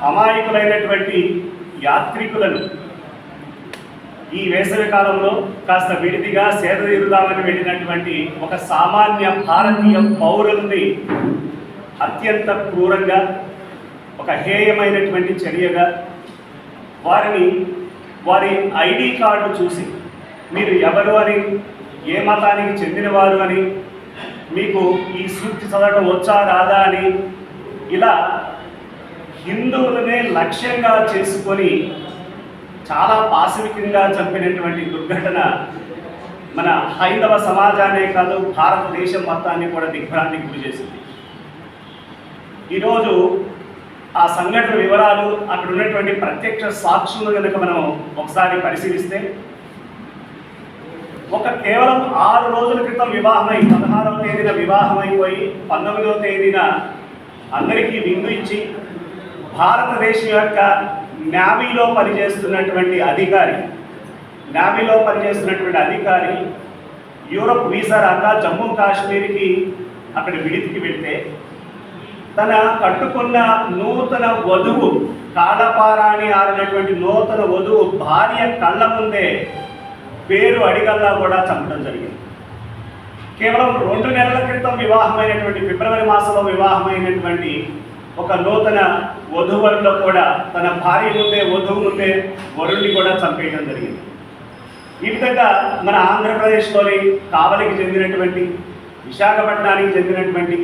అమాయకులైనటువంటి యాత్రికులను ఈ వేసవి కాలంలో కాస్త విడిదిగా సేదతీరుదామని వెళ్ళినటువంటి ఒక సామాన్య భారతీయ పౌరుల్ని అత్యంత క్రూరంగా, ఒక హేయమైనటువంటి చర్యగా వారి ఐడి కార్డు చూసి మీరు ఎవరు అని, ఏ మతానికి చెందినవారు అని, మీకు ఈ సూక్తి చదవడం వచ్చా రాదా అని, ఇలా హిందువులనే లక్ష్యంగా చేసుకొని చాలా పాశవికంగా చంపినటువంటి దుర్ఘటన మన హైందవ సమాజాన్నే కాదు భారతదేశం మొత్తాన్ని కూడా దిగ్భ్రాంతికి గురి చేసింది. ఈరోజు ఆ సంఘటన వివరాలు, అక్కడ ఉన్నటువంటి ప్రత్యక్ష సాక్షులు కనుక మనం ఒకసారి పరిశీలిస్తే, కేవలం 6 రోజుల క్రితం వివాహమై 16వ తేదీన వివాహం అయిపోయి 19వ తేదీన అందరికీ విందు ఇచ్చి భారతదేశం యొక్క నేవీలో పనిచేస్తున్నటువంటి అధికారి యూరప్ వీసా రాక జమ్మూ కాశ్మీర్కి అక్కడ విడితికి వెళ్తే తన కట్టుకున్న నూతన వధువు, కాళపారాణి ఆరినటువంటి నూతన వధువు భార్య కళ్ళ ముందే పేరు అడిగల్లా కూడా చంపడం జరిగింది. కేవలం 2 నెలల క్రితం వివాహమైనటువంటి ఫిబ్రవరి మాసంలో వివాహమైనటువంటి ఒక నూతన వధువుల్లో కూడా తన భార్య ముందే, వధువు ముందే వరుణ్ణి కూడా చంపేయడం జరిగింది. ఈ విధంగా మన ఆంధ్రప్రదేశ్లోని కావలికి చెందినటువంటి, విశాఖపట్నానికి చెందినటువంటి,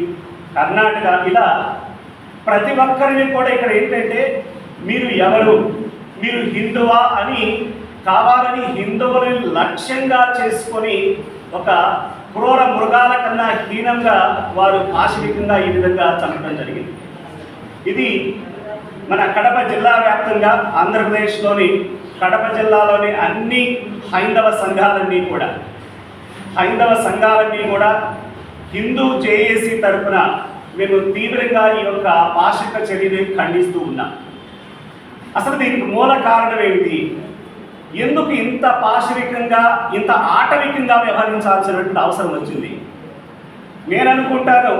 కర్ణాటక, ఇలా ప్రతి ఒక్కరిని కూడా ఇక్కడ ఏంటంటే మీరు ఎవరు, మీరు హిందువా అని కావాలని హిందువులని లక్ష్యంగా చేసుకొని ఒక క్రూర మృగాల కన్నా హీనంగా వారు పాశవికంగా ఈ విధంగా చంపడం జరిగింది. ఇది మన కడప జిల్లా వ్యాప్తంగా, ఆంధ్రప్రదేశ్లోని కడప జిల్లాలోని అన్ని హైందవ సంఘాలన్నీ కూడా హిందూ జేఏసీ తరఫున మేము తీవ్రంగా ఈ యొక్క పాశవిక చర్యని ఖండిస్తూ ఉన్నాం. అసలు దీనికి మూల కారణం ఏమిటి? ఎందుకు ఇంత పాశవికంగా, ఇంత ఆటవికంగా వ్యవహరించాల్సినటువంటి అవసరం వచ్చింది? నేను అనుకుంటాను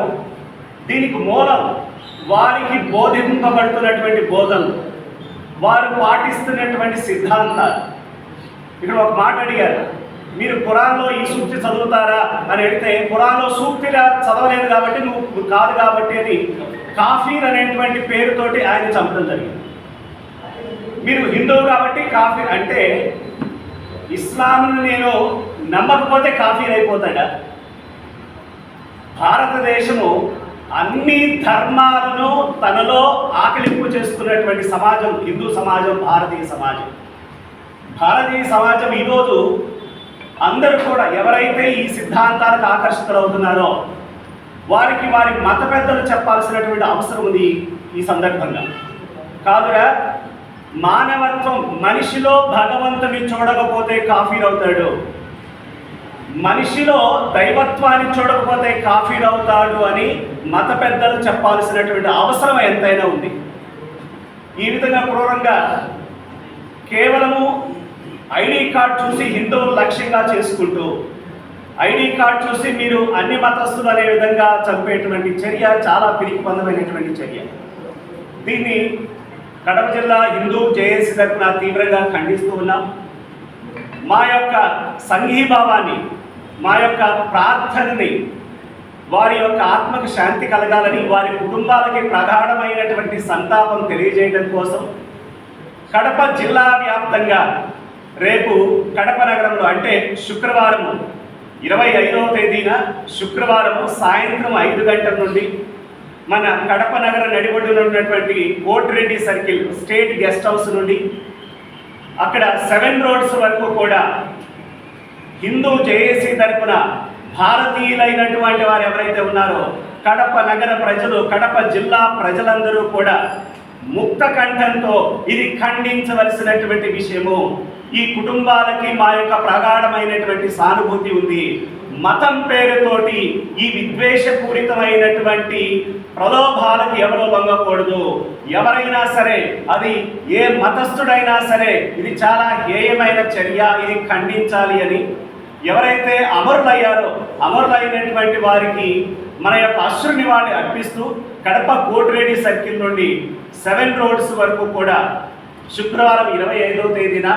దీనికి మూలం వారికి బోధింపబడుతున్నటువంటి బోధనలు, వారు పాటిస్తున్నటువంటి సిద్ధాంతాలు. ఇక్కడ ఒక మాట అడిగారు, మీరు ఖురాన్లో ఈ సూక్తి చదువుతారా అని అడిగితే, ఖురాన్లో సూక్తిలా చదవలేదు కాబట్టి నువ్వు కాదు కాబట్టి అని కాఫీర్ అనేటువంటి పేరుతోటి ఆయన చంపడం జరిగింది. మీరు హిందువు కాబట్టి కాఫీర్ అంటే, ఇస్లాంను నేను నమ్మకపోతే కాఫీర్ అయిపోతాడా? భారతదేశము అన్ని ధర్మాలను తనలో ఆకలింపు చేసుకున్నటువంటి సమాజం హిందూ సమాజం, భారతీయ సమాజం. ఈరోజు అందరూ కూడా ఎవరైతే ఈ సిద్ధాంతాలకు ఆకర్షితులవుతున్నారో వారికి వారి మత పెద్దలు చెప్పాల్సినటువంటి అవసరం ఉంది ఈ సందర్భంగా. కాదురా, మానవత్వం, మనిషిలో భగవంతుని చూడకపోతే కాఫీర్ అవుతాడు, మనిషిలో దైవత్వాన్ని చూడకపోతే కాఫీర్ అవుతాడు అని మత పెద్దలు చెప్పాల్సినటువంటి అవసరం ఎంతైనా ఉంది. ఈ విధంగా క్రూరంగా కేవలము ఐడి కార్డ్ చూసి హిందువులు లక్ష్యంగా చేసుకుంటూ, ఐడి కార్డ్ చూసి మీరు అన్ని మతస్థులు అనే విధంగా చంపేటువంటి చర్య చాలా పిరికిపందమైనటువంటి చర్య. దీన్ని కడప జిల్లా హిందూ జేఏసీ తరఫున తీవ్రంగా ఖండిస్తూ ఉన్నాం. మా యొక్క సంఘీభావాన్ని, మా యొక్క ప్రార్థనని, వారి యొక్క ఆత్మకు శాంతి కలగాలని, వారి కుటుంబాలకి ప్రగాఢమైనటువంటి సంతాపం తెలియజేయడం కోసం కడప జిల్లా వ్యాప్తంగా రేపు కడప నగరంలో, అంటే శుక్రవారం 25వ తేదీన శుక్రవారము సాయంత్రం 5 గంటల నుండి మన కడప నగర నడిబొడ్డున ఉన్నటువంటి Koti Reddy circle state guest house నుండి అక్కడ 7 రోడ్స్ వరకు కూడా హిందూ జేఏసీ తరఫున భారతీయులైనటువంటి వారు ఎవరైతే ఉన్నారో కడప నగర ప్రజలు, కడప జిల్లా ప్రజలందరూ కూడా ముక్త కంఠంతో ఇది ఖండించవలసినటువంటి విషయము. ఈ కుటుంబాలకి మా యొక్క ప్రగాఢమైనటువంటి సానుభూతి ఉంది. మతం పేరుతోటి ఈ విద్వేషపూరితమైనటువంటి ప్రలోభాలకు ఎవరో లొంగకూడదు. ఎవరైనా సరే, అది ఏ మతస్థుడైనా సరే, ఇది చాలా హేయమైన చర్య, ఇది ఖండించాలి అని ఎవరైతే అమరులైనటువంటి వారికి మన యొక్క అశ్రు నివాళి అర్పిస్తూ కడప కోటిరెడ్డి సర్కిల్ నుండి 7 రోడ్స్ వరకు కూడా శుక్రవారం 25వ తేదీన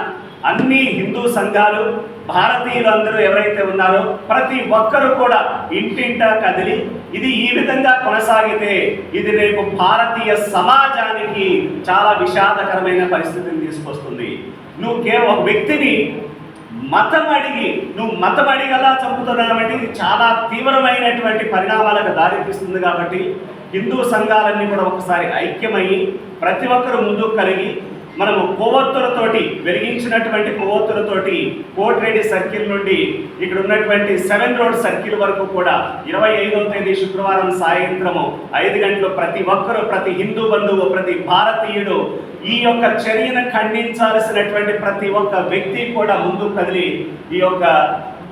అన్ని హిందూ సంఘాలు, భారతీయులందరూ ఎవరైతే ఉన్నారో ప్రతి ఒక్కరూ కూడా ఇంటింటా కదిలి ఇది ఈ విధంగా కొనసాగితే ఇది రేపు భారతీయ సమాజానికి చాలా విషాదకరమైన పరిస్థితిని తీసుకొస్తుంది. నువ్వు కేవలం ఒక వ్యక్తిని మతం అడిగలా చంపుతున్నావంటే ఇది చాలా తీవ్రమైనటువంటి పరిణామాలకు దారితీస్తుంది. కాబట్టి హిందూ సంఘాలన్నీ కూడా ఒకసారి ఐక్యమయ్యి ప్రతి ఒక్కరు ముందుకు కలిగి మనము కొవ్వొత్తులతోటి వెలిగించినటువంటి కొవ్వొత్తులతోటి కోటిరెడ్డి సర్కిల్ నుండి ఇక్కడ ఉన్నటువంటి 7 రోడ్ సర్కిల్ వరకు కూడా 25వ తేదీ శుక్రవారం సాయంత్రము 5 గంటలు ప్రతి ఒక్కరూ, ప్రతి హిందూ బంధువు, ప్రతి భారతీయుడు ఈ యొక్క చర్యను ఖండించాల్సినటువంటి ప్రతి ఒక్క వ్యక్తి కూడా ముందుకు కదిలి ఈ యొక్క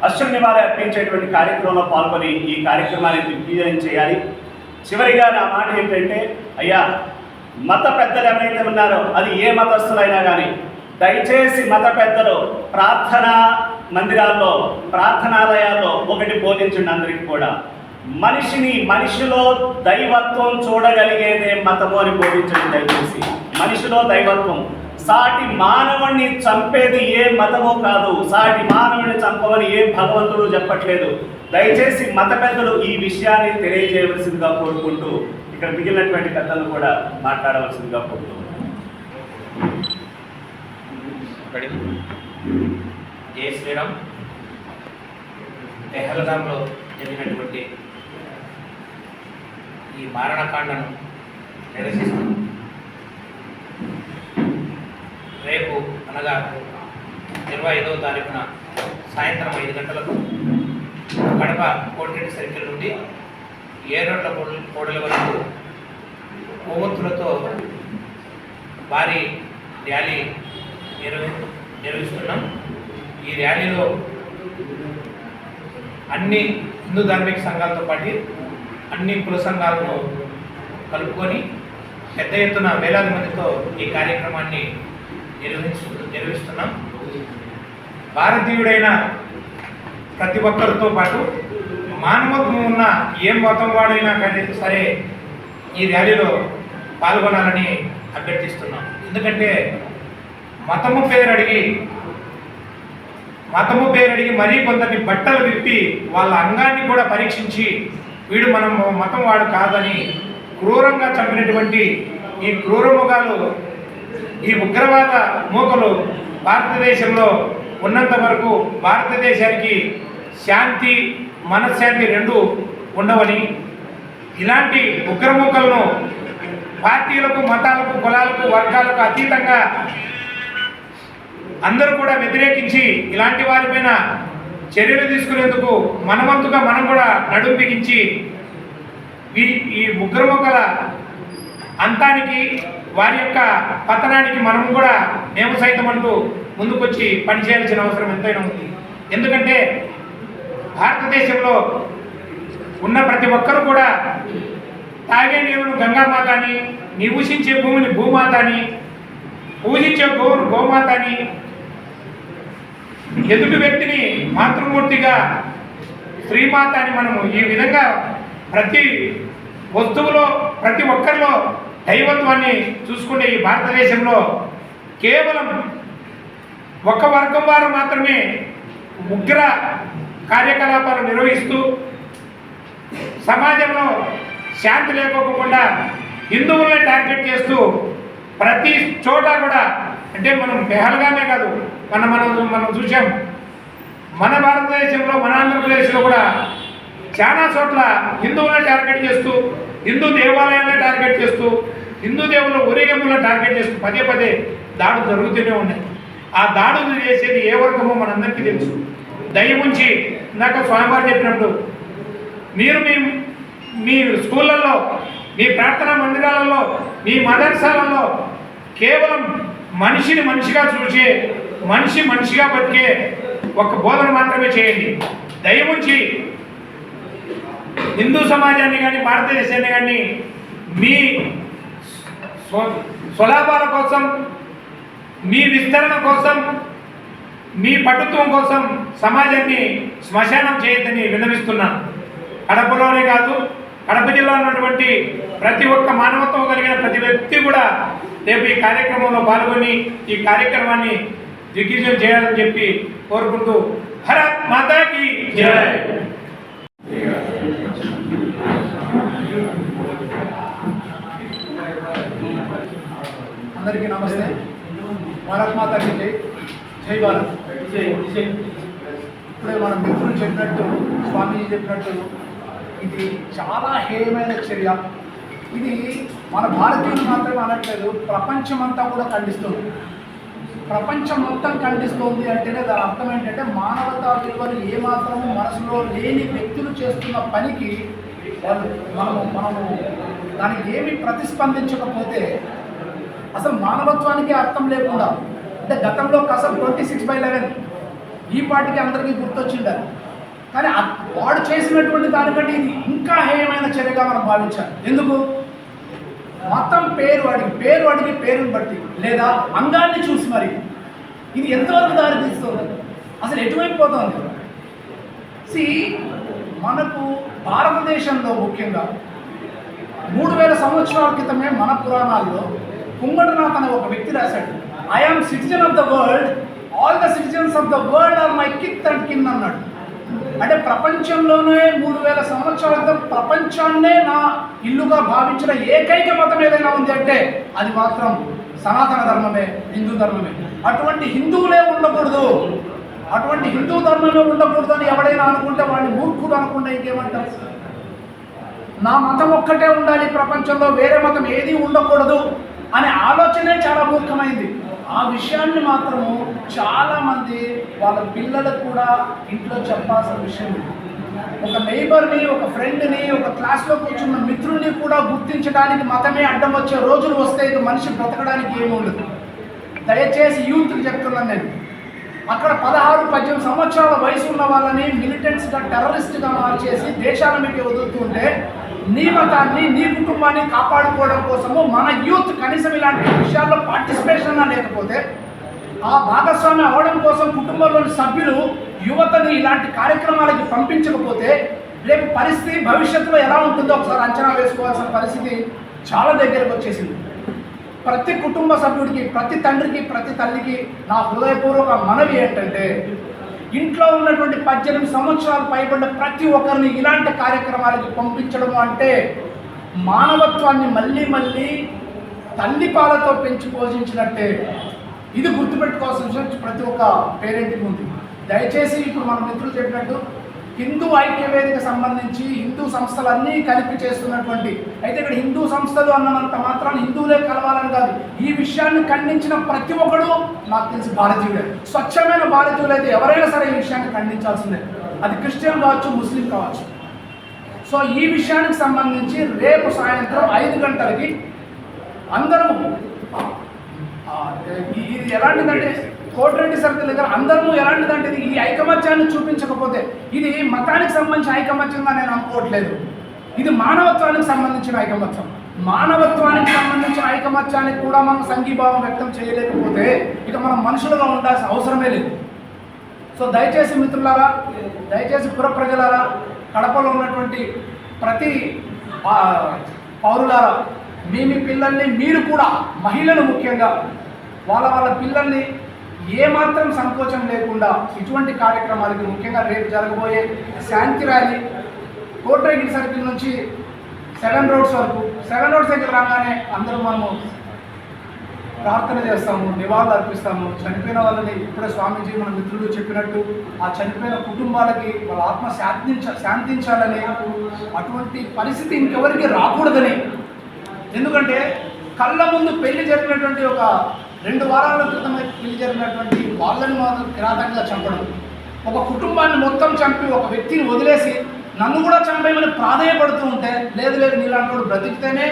అశ్రు నివారణ అర్పించేటువంటి కార్యక్రమంలో పాల్గొని ఈ కార్యక్రమాన్ని దిగ్విజయం చేయాలి. చివరిగా నా మాట ఏంటంటే, అయ్యా మత పెద్దలు ఎవరైతే ఉన్నారో అది ఏ మతస్థులైనా కానీ దయచేసి మత పెద్దలు ప్రార్థనా మందిరాల్లో, ప్రార్థనాలయాల్లో ఒకటి బోధించండి అందరికీ కూడా, మనిషిలో దైవత్వం చూడగలిగేదే మతము అని బోధించండి. దయచేసి మనిషిలో దైవత్వం, సాటి మానవుణ్ణి చంపేది ఏ మతమో కాదు, సాటి మానవుని చంపమని ఏ భగవంతుడు చెప్పట్లేదు. దయచేసి మత పెద్దలు ఈ విషయాన్ని తెలియజేయవలసిందిగా కోరుకుంటూ ఇక్కడ మిగిలినటువంటి పెద్దలు కూడా మాట్లాడవలసిందిగా కోరుతున్నాను. జై శ్రీరామ్. పెహల్గాంలో జరిగినటువంటి ఈ మారణకాండను నిరసిస్తూ రేపు అనగా 25వ తారీఖున సాయంత్రం 5 గంటలకు కడప కోటిరెడ్డి సర్కిల్ నుండి ఏరోడ్ల కోడల వరకు కొవ్వొత్తులతో భారీ ర్యాలీ నిర్వహిస్తున్నాం. ఈ ర్యాలీలో అన్ని హిందూ ధార్మిక సంఘాలతో పాటు అన్ని కుల సంఘాలను కలుపుకొని పెద్ద ఎత్తున వేలాది మందితో ఈ కార్యక్రమాన్ని నిర్వహిస్తున్నాం. భారతీయుడైన ప్రతి ఒక్కరితో పాటు మానవత్వం ఉన్న ఏ మతం వాడైనా కానీ సరే ఈ ర్యాలీలో పాల్గొనాలని అభ్యర్థిస్తున్నాం. ఎందుకంటే మతము పేరు అడిగి మరీ కొందరిని బట్టలు విప్పి వాళ్ళ అంగాన్ని కూడా పరీక్షించి వీడు మనం మతం వాడు కాదని క్రూరంగా చంపినటువంటి ఈ క్రూరముఖాలు, ఈ ఉగ్రవాద మూకలు భారతదేశంలో ఉన్నంత వరకు భారతదేశానికి శాంతి, మనశ్శాంతి రెండు ఉండవని, ఇలాంటి ఉగ్రమూకలను పార్టీలకు, మతాలకు, కులాలకు, వర్గాలకు అతీతంగా అందరూ కూడా వ్యతిరేకించి ఇలాంటి వారిపైన చర్యలు తీసుకునేందుకు మనవంతుగా మనం కూడా నడుం బిగించి ఈ ఉగ్రమూకల అంతానికి, వారి యొక్క పతనానికి మనం కూడా మేము సైతం అంటూ ముందుకొచ్చి పనిచేయాల్సిన అవసరం ఎంతైనా ఉంది. ఎందుకంటే భారతదేశంలో ఉన్న ప్రతి ఒక్కరూ కూడా తాగే నీరును గంగామాత అని, నివసించే భూమిని భూమాత అని, పూజించే గోవును గోమాత అని, ఎదుటి వ్యక్తిని మాతృమూర్తిగా శ్రీమాత అని మనము ఈ విధంగా ప్రతి వస్తువులో, ప్రతి ఒక్కరిలో దైవత్వాన్ని చూసుకునే ఈ భారతదేశంలో కేవలం ఒక వర్గం వారు మాత్రమే ఉగ్ర కార్యకలాపాలు నిర్వహిస్తూ సమాజంలో శాంతి లేకోకుండా హిందువుల్ని టార్గెట్ చేస్తూ ప్రతి చోట కూడా, అంటే మనం పెహల్గామే కాదు, మనం చూసాం మన భారతదేశంలో, మన ఆంధ్రప్రదేశ్లో కూడా చాలా చోట్ల హిందువులను టార్గెట్ చేస్తూ, హిందూ దేవాలయాలను టార్గెట్ చేస్తూ, హిందూ దేవుళ్ళ ఊరేగింపులను టార్గెట్ చేస్తూ పదే పదే దాడులు జరుగుతూనే ఉన్నాయి. ఆ దాడులు చేసేది ఏ వర్గమో మనందరికీ తెలుసు. దయవుంచి ఇందాక స్వామివారు చెప్పినప్పుడు మీరు మీ స్కూళ్ళల్లో, మీ ప్రార్థనా మందిరాలలో, మీ మదర్సాలలో కేవలం మనిషిని మనిషిగా చూసే, మనిషిగా బతికే ఒక బోధన మాత్రమే చేయండి. దయవుంచి హిందూ సమాజాన్ని కానీ, భారతదేశాన్ని కానీ మీ స్వలాభాల కోసం, మీ విస్తరణ కోసం, మీ పటుత్వం కోసం సమాజాన్ని శ్మశానం చేయొద్దని విన్నవిస్తున్నాను. కడపలోనే కాదు, కడప జిల్లా ఉన్నటువంటి ప్రతి ఒక్క మానవత్వం కలిగిన ప్రతి వ్యక్తి కూడా రేపు ఈ కార్యక్రమంలో పాల్గొని ఈ కార్యక్రమాన్ని దిగ్విజయం చేయాలని చెప్పి కోరుకుంటూ భారత్ మాతాకి జై. అందరికీ నమస్తే. భారత్ మాతాకి జై. జై భారత్. ఇప్పుడే మన మిత్రులు చెప్పినట్టు, స్వామీజీ చెప్పినట్టు, ఇది చాలా హేయమైన చర్య. ఇది మన భారతీయులు మాత్రమే అనట్లేదు, ప్రపంచమంతా కూడా ఖండిస్తుంది. ప్రపంచం మొత్తం ఖండిస్తుంది అంటేనే దాని అర్థం ఏంటంటే మానవతా విలువలు ఏమాత్రము మనసులో లేని వ్యక్తులు చేస్తున్న పనికి మనము దానికి ఏమి ప్రతిస్పందించకపోతే అసలు మానవత్వానికి అర్థం లేకుండా, అంటే గతంలో కసం 26/11 ఈ పాటికి అందరికీ గుర్తొచ్చిండారు. కానీ వాడు చేసినటువంటి దానికంటే ఇది ఇంకా హేయమైన చర్యగా మనం భావించాలి. ఎందుకు? మొత్తం పేరు అడిగి పేరుని బట్టి లేదా అంగాన్ని చూసి మరి ఇది ఎంతవరకు దారి తీస్తుంది, అసలు ఎటువైపు పోతుంది? మనకు భారతదేశంలో ముఖ్యంగా 3000 సంవత్సరాల క్రితమే మన పురాణాల్లో కుంగడునాథ్ అనే ఒక వ్యక్తి రాశాడు, I am citizen of the world, all the citizens of the world are my kith and kin అన్నాడు. అంటే ప్రపంచంలోనే 3000 సంవత్సరాల క్రితం ప్రపంచాన్నే నా ఇల్లుగా భావించిన ఏకైక మతం ఏదైనా ఉంది అంటే అది మాత్రం సనాతన ధర్మమే, హిందూ ధర్మమే. అటువంటి హిందువులే ఉండకూడదు, అటువంటి హిందూ ధర్మమే ఉండకూడదు అని ఎవడైనా అనుకుంటే వాడిని మూర్ఖుడు అనుకుంటే ఇంకేమంటారు? నా మతం ఒక్కటే ఉండాలి, ప్రపంచంలో వేరే మతం ఏది ఉండకూడదు అనే ఆలోచనే చాలా మూర్ఖమైంది. ఆ విషయాన్ని మాత్రము చాలామంది వాళ్ళ పిల్లలకు కూడా ఇంట్లో చెప్పాల్సిన విషయం. ఒక నైబర్ని, ఒక ఫ్రెండ్ని, ఒక క్లాస్లో కూర్చున్న మిత్రుల్ని కూడా గుర్తించడానికి మతమే అడ్డం వచ్చే రోజులు వస్తే ఇక మనిషి బ్రతకడానికి ఏమి ఉండదు. దయచేసి యూత్కి చెప్తున్నాను నేను, అక్కడ 16-18 సంవత్సరాల వయసు ఉన్న వాళ్ళని మిలిటెంట్స్గా, టెర్రరిస్ట్గా మార్చేసి దేశాల మీద వదులుతుంటే నీ మతాన్ని, నీ కుటుంబాన్ని కాపాడుకోవడం కోసము మన యూత్ కనీసం ఇలాంటి విషయాల్లో పార్టిసిపేషన్ లేకపోతే, ఆ భాగస్వామ్యం అవ్వడం కోసం కుటుంబంలోని సభ్యులు యువతని ఇలాంటి కార్యక్రమాలకి పంపించకపోతే రేపు పరిస్థితి భవిష్యత్తులో ఎలా ఉంటుందో ఒకసారి అంచనా వేసుకోవాల్సిన పరిస్థితి చాలా దగ్గరకు వచ్చేసింది. ప్రతి కుటుంబ సభ్యుడికి, ప్రతి తండ్రికి, ప్రతి తల్లికి నా హృదయపూర్వక మనవి ఏంటంటే, ఇంట్లో ఉన్నటువంటి 18 సంవత్సరాలు పైబడ్డ ప్రతి ఒక్కరిని ఇలాంటి కార్యక్రమాలకి పంపించడం అంటే మానవత్వాన్ని మళ్ళీ మళ్ళీ తల్లి పాలతో పెంచి పోషించినట్టే. ఇది గుర్తుపెట్టుకోవాల్సిన విషయం ప్రతి ఒక్క పేరెంట్కి ఉంది. దయచేసి ఇప్పుడు మన మిత్రులు చెప్పినట్టు హిందూ ఐక్యవేదిక సంబంధించి హిందూ సంస్థలన్నీ కలిపి చేస్తున్నటువంటి, అయితే ఇక్కడ హిందూ సంస్థలు అన్నంత మాత్రాన్ని హిందువులే కలవాలని కాదు, ఈ విషయాన్ని ఖండించిన ప్రతి ఒక్కడు నాకు తెలిసి భారతీయుడే. స్వచ్ఛమైన భారతీయులు అయితే ఎవరైనా సరే ఈ విషయాన్ని ఖండించాల్సిందే, అది క్రిస్టియన్ కావచ్చు, ముస్లిం కావచ్చు. సో ఈ విషయానికి సంబంధించి రేపు సాయంత్రం 5 గంటలకి అందరూ, ఇది ఎలాంటిదంటే కోటిరెడ్డి సర్కిల్ దగ్గర అందరూ ఎలాంటిదంటే ఈ ఐకమత్యాన్ని చూపించకపోతే ఇది మతానికి సంబంధించిన ఐకమత్యంగా నేను అనుకోవట్లేదు, ఇది మానవత్వానికి సంబంధించిన ఐకమత్యం. మానవత్వానికి సంబంధించిన ఐకమత్యానికి కూడా మనం సంఘీభావం వ్యక్తం చేయలేకపోతే ఇక మనం మనుషులుగా ఉండాల్సిన అవసరమే లేదు. సో దయచేసి మిత్రులారా, దయచేసి పుర ప్రజలారా, కడపలో ఉన్నటువంటి ప్రతి పౌరులారా, మీ పిల్లల్ని మీరు కూడా, మహిళలు ముఖ్యంగా వాళ్ళ పిల్లల్ని ఏమాత్రం సంకోచం లేకుండా ఇటువంటి కార్యక్రమాలకి, ముఖ్యంగా రేపు జరగబోయే శాంతి ర్యాలీ కోటిరెడ్డి సర్కిల్ నుంచి 7 రోడ్స్ వరకు, 7 రోడ్స్ దగ్గర రాగానే అందరూ మనము ప్రార్థన చేస్తాము, నివాళులు అర్పిస్తాము. చనిపోయిన వాళ్ళని ఇప్పుడే స్వామీజీ మన మిత్రులు చెప్పినట్టు ఆ చనిపోయిన కుటుంబాలకి వాళ్ళ ఆత్మ శాంతించాలని, అటువంటి పరిస్థితి ఇంకెవరికి రాకూడదని. ఎందుకంటే కళ్ళ ముందు పెళ్లి జరిగినటువంటి ఒక 2 వారాల క్రితమే పెళ్లి జరిగినటువంటి వాళ్ళని మాత్రం కిరాతకంగా చంపడం, ఒక కుటుంబాన్ని మొత్తం చంపి ఒక వ్యక్తిని వదిలేసి నన్ను కూడా చంపేయమని ప్రాధేయపడుతూ ఉంటే, లేదు నీలాంటి వాడు బ్రతికితేనే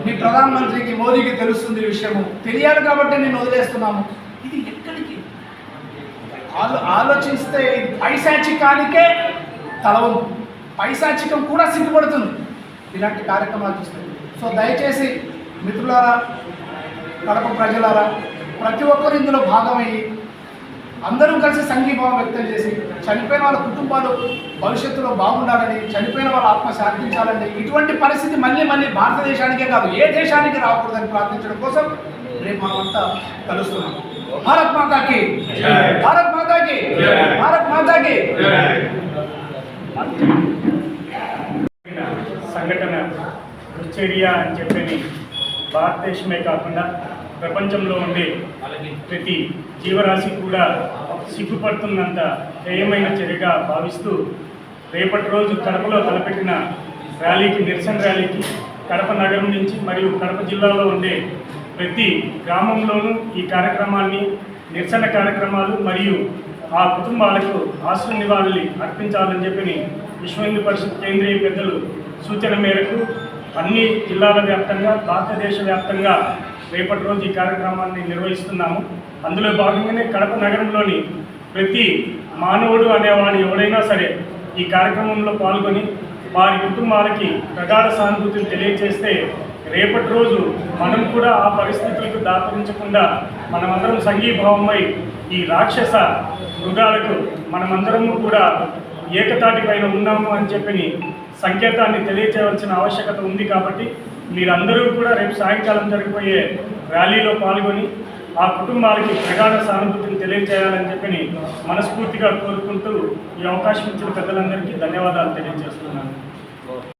మీ ప్రధానమంత్రికి మోదీకి తెలుస్తుంది ఈ విషయము, తెలియాలి కాబట్టి నేను వదిలేస్తున్నాము. ఇది ఎక్కడికి ఆలోచిస్తే పైశాచికానికే తలవంపు, పైశాచికం కూడా సిగ్గుపడుతుంది ఇలాంటి కార్యక్రమాలు చూస్తే. సో దయచేసి మిత్రులారా, కడప ప్రజలారా, ప్రతి ఒక్కరు ఇందులో భాగమయ్యి అందరూ కలిసి సంఘీభావం వ్యక్తం చేసి చనిపోయిన వాళ్ళ కుటుంబాలు భవిష్యత్తులో బాగుండాలని, చనిపోయిన వాళ్ళ ఆత్మ శాంతించాలని, ఇటువంటి పరిస్థితి మళ్ళీ మళ్ళీ భారతదేశానికే కాదు ఏ దేశానికి రాకూడదని ప్రార్థించడం కోసం రేపు మనమంతా కలుస్తున్నాం. భారత్ మాతాకి, భారత్ మాతాకి, భారత్ మాతాకి. సంఘటన దుశ్చర్య అని చెప్పని భారతదేశమే కాకుండా ప్రపంచంలో ఉండే ప్రతి జీవరాశి కూడా సిగ్గుపడుతున్నంత హేయమైన చర్యగా భావిస్తూ రేపటి రోజు కడపలో తలపెట్టిన ర్యాలీకి, నిరసన ర్యాలీకి కడప నగరం నుంచి మరియు కడప జిల్లాలో ఉండే ప్రతి గ్రామంలోనూ ఈ కార్యక్రమాన్ని, నిరసన కార్యక్రమాలు మరియు ఆ కుటుంబాలకు ఆశ్రయ నివాళులు అర్పించాలని చెప్పని విశ్వ హిందూ పరిషత్ కేంద్రీయ పెద్దలు సూచన మేరకు అన్ని జిల్లాల వ్యాప్తంగా, భారతదేశ వ్యాప్తంగా రేపటి రోజు ఈ కార్యక్రమాన్ని నిర్వహిస్తున్నాము. అందులో భాగంగానే కడప నగరంలోని ప్రతి మానవుడు అనేవాడు ఎవడైనా సరే ఈ కార్యక్రమంలో పాల్గొని వారి కుటుంబాలకి ప్రగాఢ సానుభూతిని తెలియజేస్తే రేపటి రోజు మనం కూడా ఆ పరిస్థితులకు దాపరించకుండా మనమందరం సంఘీభావమై ఈ రాక్షస మృగాలకు మనమందరము కూడా ఏకతాటి పైన ఉన్నాము అని చెప్పని సంకేతాన్ని తెలియచేయవలసిన ఆవశ్యకత ఉంది. కాబట్టి మీరందరూ కూడా రేపు సాయంకాలం జరిగిపోయే ర్యాలీలో పాల్గొని ఆ కుటుంబాలకి ప్రగాఢ సానుభూతిని తెలియజేయాలని చెప్పని మనస్ఫూర్తిగా కోరుకుంటూ ఈ అవకాశం ఇచ్చిన పెద్దలందరికీ ధన్యవాదాలు తెలియజేస్తున్నాను.